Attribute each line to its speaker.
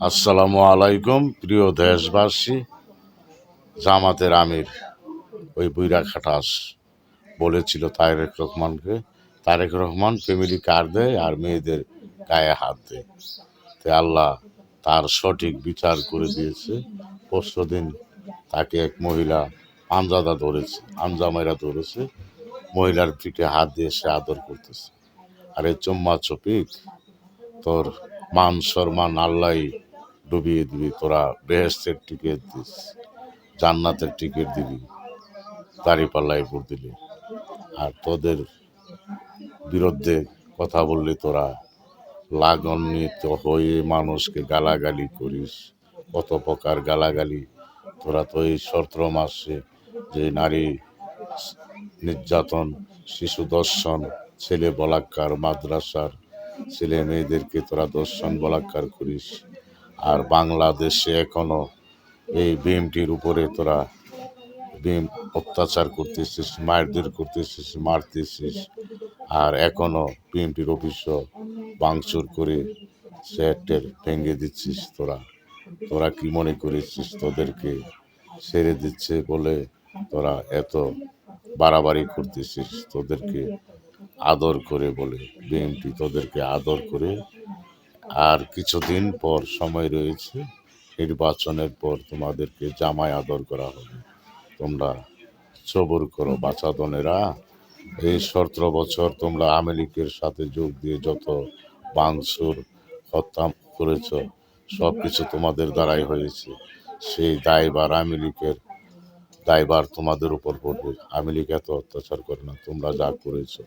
Speaker 1: আসসালামু আলাইকুম প্রিয় দেশবাসী। জামাতের আমির ওই বুইরা খাটাস বলেছিল তারেক রহমান ফ্যামিলি কার্ড দেয় আর মেয়েদের গায়ে হাত দেয়। তাই আল্লাহ তার সঠিক বিচার করে দিয়েছে। পরশুদিন তাকে এক মহিলা আঞ্জামাইরা ধরেছে, মহিলার পিঠে হাত দিয়ে সে আদর করতেছে। আর এই চম্মা চপিক তোর মান সম্মান আল্লাহ ডুবিয়ে দিবি। তোরা বেহেস্তের টিকিট দিস, জান্নাতের টিকিট দিবি, দাঁড়িপাল্লায় ভোট দিলি। আর তোদের বিরুদ্ধে কথা বললে তোরা লাগান্বিত হয়ে মানুষকে গালাগালি করিস। কত প্রকার গালাগালি। তোরা তো এই 17 মাসে যে নারী নির্যাতন, শিশু দর্শন, ছেলে বলাৎকার, মাদ্রাসার ছেলে মেয়েদেরকে তোরা দর্শন বলাৎকার করিস। আর বাংলাদেশে এখনো এই বিএমটির উপরে তোরা অত্যাচার করতেছিস, মারধর করতেছিস, মারতেছিস। আর এখনো বিএমটির অফিসও ভাঙচুর করে সেটের ভেঙে দিচ্ছিস। তোরা কি মনে করেছিস তোদেরকে ছেড়ে দিচ্ছে বলে তোরা এত বাড়াবাড়ি করতেছিস? তোদেরকে আদর করে বলে বিএমপি তোদেরকে আদর করে। আর কিছুদিন পর সময় রয়েছে, নির্বাচনের পর তোমাদেরকে জামাই আদর করা হবে। তোমরা সবুর করো বাচাদনেরা। এই 17 বছর তোমরা আওয়ামী লীগের সাথে যোগ দিয়ে যত ভাঙচুর হত্যা করেছ, সব কিছু তোমাদের দ্বারাই হয়েছে। সেই দায়ভার আওয়ামী লীগের দায়ভার তোমাদের উপর পড়বে। আওয়ামী লীগ এত অত্যাচার করে না, তোমরা যা করেছো।